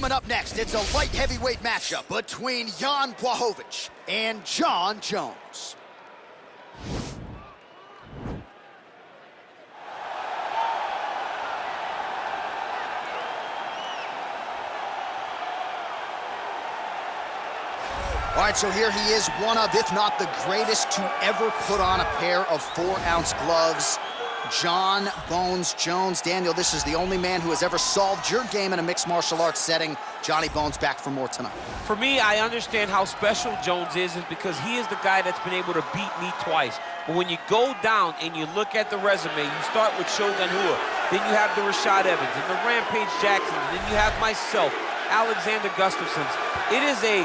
Coming up next, it's a light heavyweight matchup between Błachowicz and Jon Jones. All right, so here he is, one of, if not the greatest to ever put on a pair of 4-ounce gloves. Jon Bones Jones. Daniel, this is the only man who has ever solved your game in a mixed martial arts setting. Johnny Bones back for more tonight. For me, I understand how special Jones is because he is the guy that's been able to beat me twice. But when you go down and you look at the resume, you start with Shogun Rua, then you have the Rashad Evans and the Rampage Jackson, then you have myself, Alexander Gustafsson's. It is a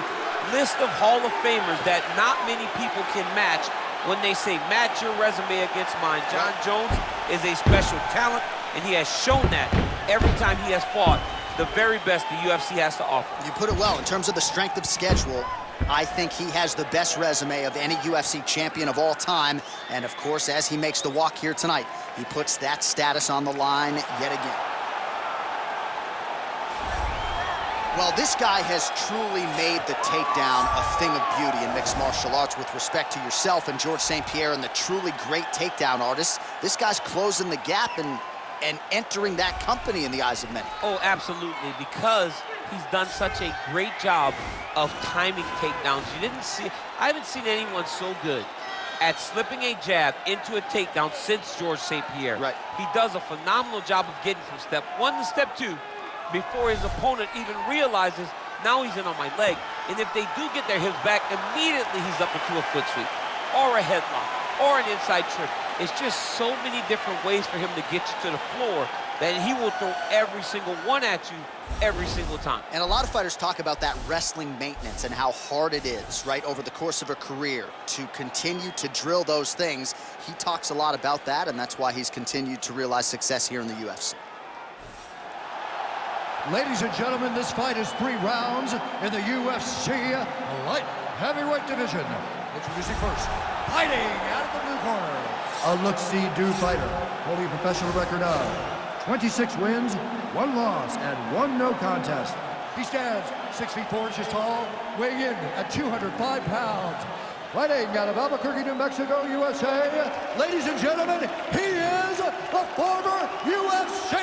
list of Hall of Famers that not many people can match when they say match your resume against mine. Jon Jones is a special talent, and he has shown that every time he has fought the very best the UFC has to offer. You put it well. In terms of the strength of schedule, I think he has the best resume of any UFC champion of all time. And of course, as he makes the walk here tonight, he puts that status on the line yet again. Well, this guy has truly made the takedown a thing of beauty in mixed martial arts with respect to yourself and George St. Pierre and the truly great takedown artists. This guy's closing the gap and entering that company in the eyes of many. Oh, absolutely, because he's done such a great job of timing takedowns. I haven't seen anyone so good at slipping a jab into a takedown since George St. Pierre. Right. He does a phenomenal job of getting from step 1 to step 2 before his opponent even realizes now he's in on my leg. And if they do get their hips back, immediately he's up into a foot sweep or a headlock or an inside trip. It's just so many different ways for him to get you to the floor that he will throw every single one at you every single time. And a lot of fighters talk about that wrestling maintenance and how hard it is, right, over the course of a career to continue to drill those things. He talks a lot about that, and that's why he's continued to realize success here in the UFC. Ladies and gentlemen, this fight is 3 rounds in the UFC light heavyweight division. Introducing first, fighting out of the blue corner, a look-see-do fighter, holding a professional record of 26 wins, 1 loss, and 1 no contest. He stands 6 feet 4 inches tall, weighing in at 205 pounds. Fighting out of Albuquerque, New Mexico, USA, ladies and gentlemen, he is the former UFC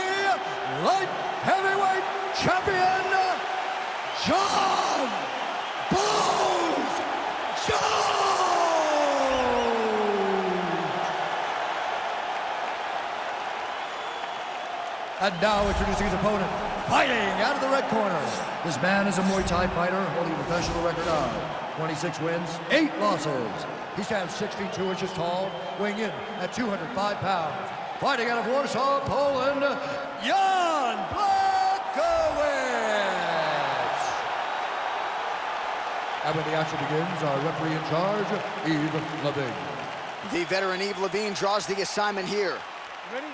light heavyweight champion, Jon Bones Jones! And now introducing his opponent, fighting out of the red corner. This man is a Muay Thai fighter holding a professional record of 26 wins, 8 losses. He stands 6 feet 2 inches tall, weighing in at 205 pounds. Fighting out of Warsaw, Poland, Jan Błachowicz. And when the action begins, our referee in charge, Yves Levine. The veteran Yves Levine draws the assignment here. Ready?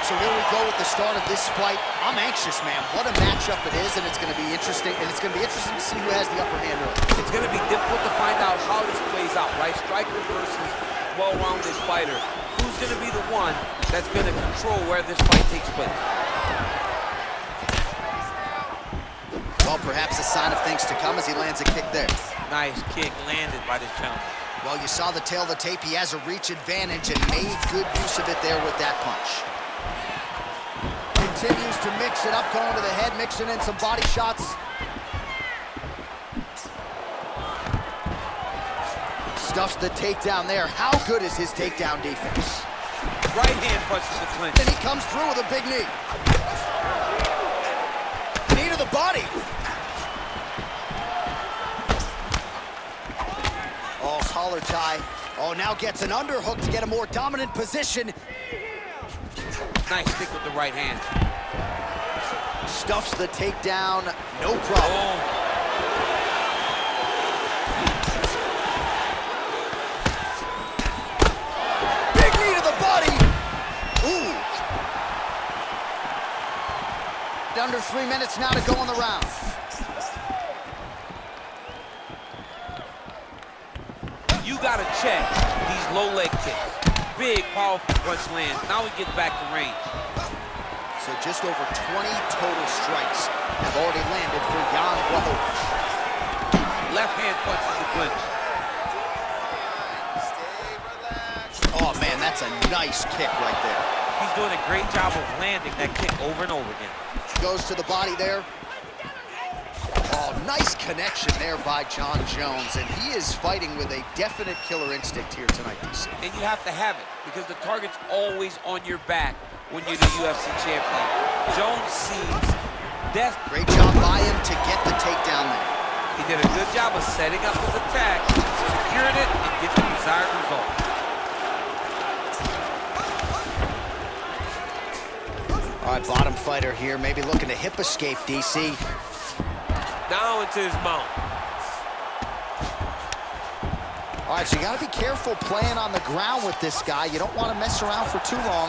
So here we go with the start of this fight. I'm anxious, man. What a matchup it is, and it's going to be interesting. And it's going to be interesting to see who has the upper hand early. It's going to be difficult to find out how this plays out, right? Striker versus well-rounded fighter. Who's going to be the one that's going to control where this fight takes place? Well, perhaps a sign of things to come as he lands a kick there. Nice kick landed by this gentleman. Well, you saw the tail of the tape. He has a reach advantage and made good use of it there with that punch. Continues to mix it up, going to the head, mixing in some body shots. Stuffs the takedown there. How good is his takedown defense? Right hand punches the clinch. And he comes through with a big knee. Knee to the body. Oh, collar tie. Oh, now gets an underhook to get a more dominant position. Nice stick with the right hand. Stuffs the takedown, no problem. Big knee to the body. Ooh. Under 3 minutes now to go in the round. You got got to check these low leg kicks. Big, powerful punch lands. Now he gets back to range. So just over 20 total strikes have already landed for Jan Błachowicz. Left hand punch in the clinch. Oh man, that's a nice kick right there. He's doing a great job of landing that kick over and over again. Goes to the body there. Oh, nice connection there by Jon Jones, and he is fighting with a definite killer instinct here tonight, DC. And you have to have it, because the target's always on your back when you're the UFC champion. Jones sees death. Great job by him to get the takedown there. He did a good job of setting up his attack, securing it, and getting the desired result. All right, bottom fighter here, maybe looking to hip escape, DC. Now into his mount. All right, so you got to be careful playing on the ground with this guy. You don't want to mess around for too long.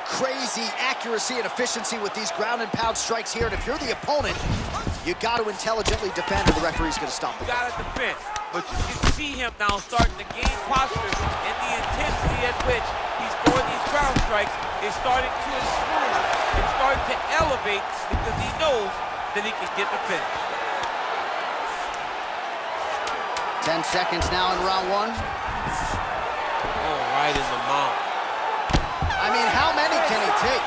Crazy accuracy and efficiency with these ground and pound strikes here, and if you're the opponent, you got to intelligently defend, or the referee's going to stop the fight. Got to defend, but you can see him now starting to gain posture, and the intensity at which he's throwing these ground strikes is starting to improve. It's starting to elevate because he knows that he can get the finish. 10 seconds now in round one. Oh, right in the mount. I mean, how many can he take?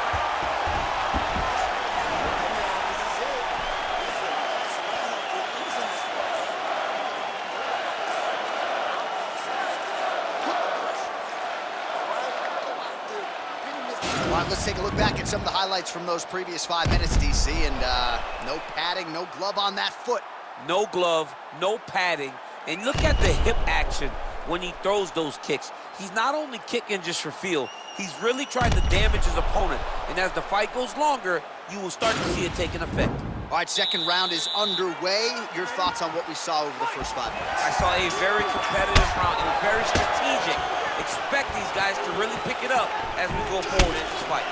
All right, let's take a look back at some of the highlights from those previous 5 minutes, DC, and no padding, no glove on that foot. No glove, no padding, and look at the hip action when he throws those kicks. He's not only kicking just for feel, he's really trying to damage his opponent, and as the fight goes longer, you will start to see it taking effect. All right, second round is underway. Your thoughts on what we saw over the first 5 minutes? I saw a very competitive round. It was very strategic. Expect these guys to really pick it up as we go forward in this fight.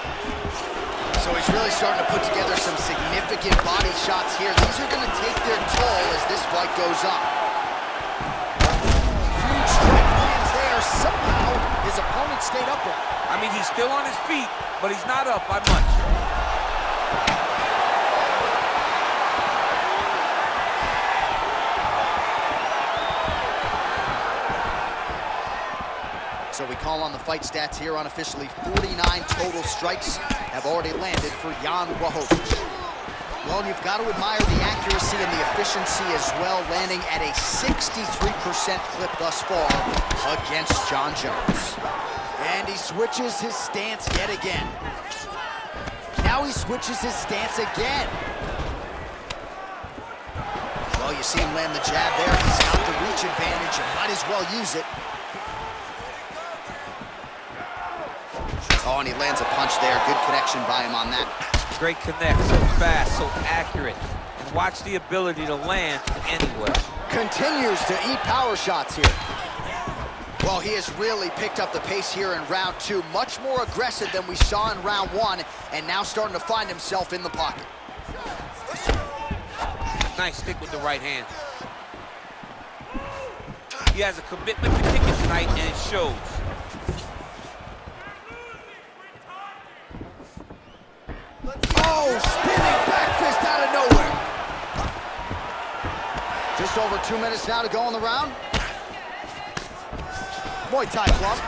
So he's really starting to put together some significant body shots here. These are going to take their toll as this fight goes on. Huge strike lands there. Somehow his opponent stayed upright. I mean, he's still on his feet, but he's not up by much. So we call on the fight stats here unofficially. 49 total strikes have already landed for Jan Błachowicz. Well, you've got to admire the accuracy and the efficiency as well, landing at a 63% clip thus far against Jon Jones. And he switches his stance yet again. Now he switches his stance again. Well, you see him land the jab there. He's got the reach advantage and might as well use it. Oh, and he lands a punch there. Good connection by him on that. Great connect, so fast, so accurate. And watch the ability to land anywhere. Continues to eat power shots here. Well, he has really picked up the pace here in round two. Much more aggressive than we saw in round one, and now starting to find himself in the pocket. Nice stick with the right hand. He has a commitment to kicking tonight, and it shows. Oh, spinning back fist out of nowhere. Just over 2 minutes now to go in the round. Muay Thai club.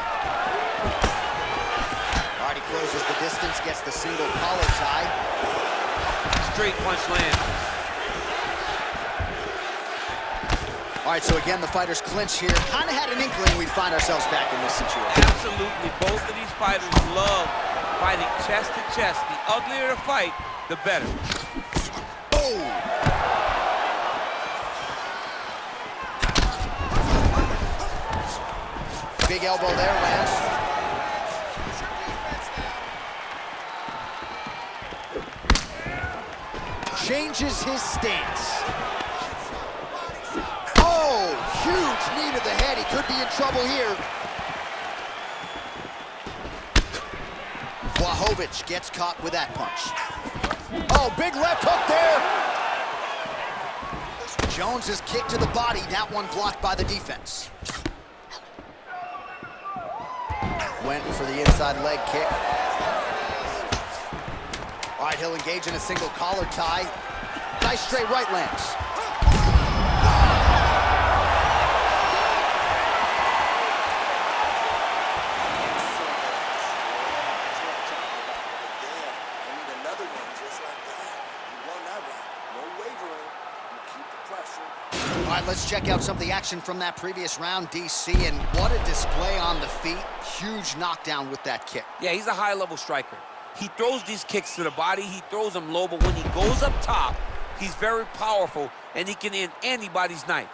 All right, he closes the distance, gets the single collar tie. Straight punch land. All right, so again, the fighters clinch here. Kind of had an inkling we'd find ourselves back in this situation. Absolutely. Both of these fighters love fighting chest to chest. The uglier the fight, the better. Oh! Big elbow there, lands. Changes his stance. Oh, huge knee to the head. He could be in trouble here. Błachowicz gets caught with that punch. Oh, big left hook there. Jones's kick to the body, that one blocked by the defense. Went for the inside leg kick. All right, he'll engage in a single collar tie. Nice straight right lands. All right, let's check out some of the action from that previous round, DC, and what a display on the feet. Huge knockdown with that kick. Yeah, he's a high-level striker. He throws these kicks to the body, he throws them low, but when he goes up top, he's very powerful, and he can end anybody's night.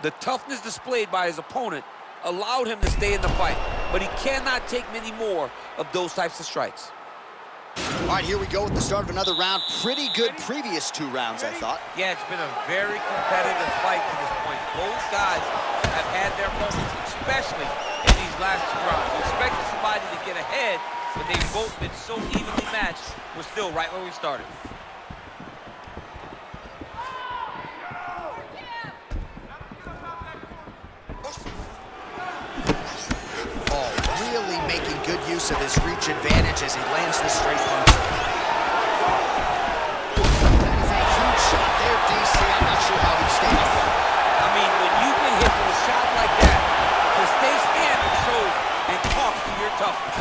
The toughness displayed by his opponent allowed him to stay in the fight, but he cannot take many more of those types of strikes. All right, here we go with the start of another round. Pretty good previous 2 rounds, I thought. Yeah, it's been a very competitive fight to this point. Both guys have had their moments, especially in these last 2 rounds. We expected somebody to get ahead, but they've both been so evenly matched. We're still right where we started. Oh, really making good use of his reach advantage as he lands the straight punch. That is a huge shot there, DC. I'm not sure how he stayed up. I mean, when you can hit with a shot like that, to stay standing shows and talk to your toughness.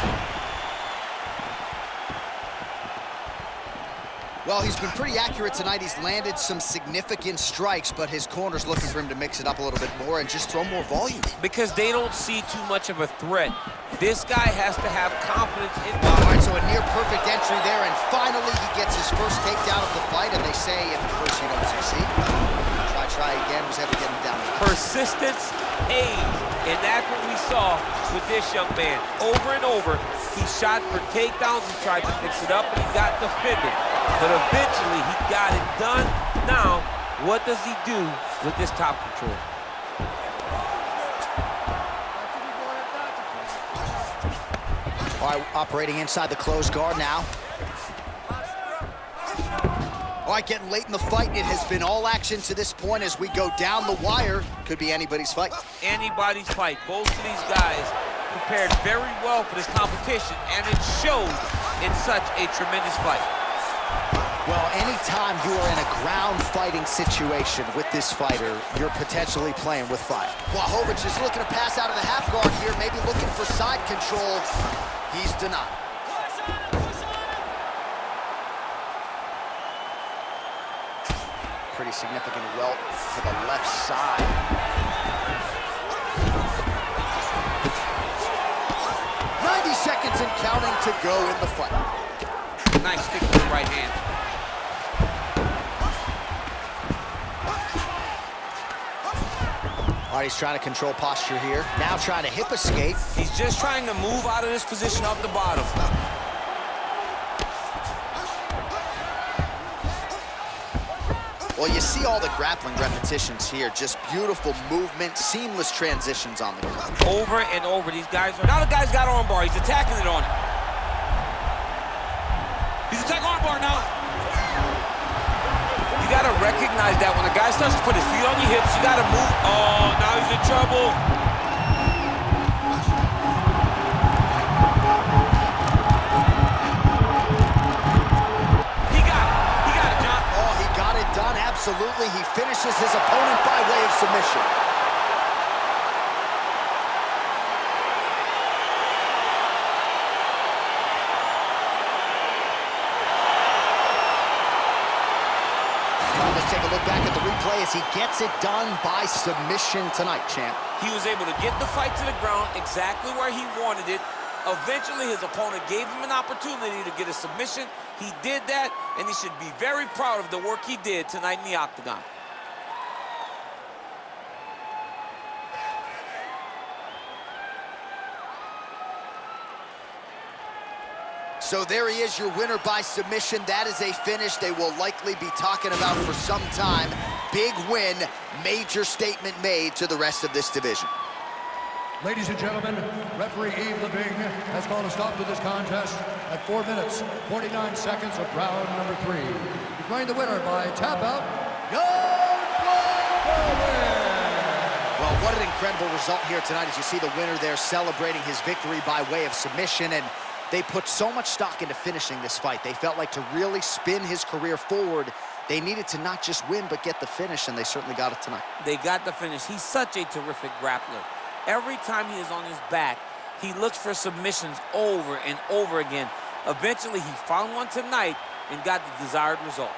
Well, he's been pretty accurate tonight. He's landed some significant strikes, but his corner's looking for him to mix it up a little bit more and just throw more volume. Because they don't see too much of a threat. This guy has to have confidence in All right, so a near-perfect entry there, and finally he gets his first takedown of the fight, and they say if at first you don't succeed, try again, was able to get him down. Persistence pays, and that's what we saw with this young man. Over and over, he shot for takedowns, he tried to fix it up, and he got defended. But eventually, he got it done. Now, what does he do with this top control? All right, operating inside the closed guard now. All right, getting late in the fight. It has been all action to this point as we go down the wire. Could be anybody's fight. Anybody's fight. Both of these guys prepared very well for this competition, and it showed in such a tremendous fight. Well, anytime you are in a ground fighting situation with this fighter, you're potentially playing with fire. Błachowicz is looking to pass out of the half guard here, maybe looking for side control. He's denied. Pretty significant welt to the left side. Seconds and counting to go in the fight. Nice stick with the right hand. All right, he's trying to control posture here. Now trying to hip escape. He's just trying to move out of this position off the bottom. Well, you see all the grappling repetitions here. Just beautiful movement, seamless transitions on the ground. Over and over, these guys are... Now the guy's got armbar, he's attacking it on it. He's attacking armbar now. You gotta recognize that when a guy starts to put his feet on your hips, you gotta move. Oh, now he's in trouble. Absolutely, he finishes his opponent by way of submission. Well, let's take a look back at the replay as he gets it done by submission tonight, champ. He was able to get the fight to the ground exactly where he wanted it. Eventually, his opponent gave him an opportunity to get a submission. He did that, and he should be very proud of the work he did tonight in the octagon. So there he is, your winner by submission. That is a finish they will likely be talking about for some time. Big win, major statement made to the rest of this division. Ladies and gentlemen, referee Yves Leving has called a stop to this contest at 4 minutes, 49 seconds of round number 3. Declaring the winner by tap out, young Błachowicz! Well, what an incredible result here tonight as you see the winner there celebrating his victory by way of submission, and they put so much stock into finishing this fight. They felt like to really spin his career forward, they needed to not just win, but get the finish, and they certainly got it tonight. They got the finish. He's such a terrific grappler. Every time he is on his back, he looks for submissions over and over again. Eventually, he found one tonight and got the desired result.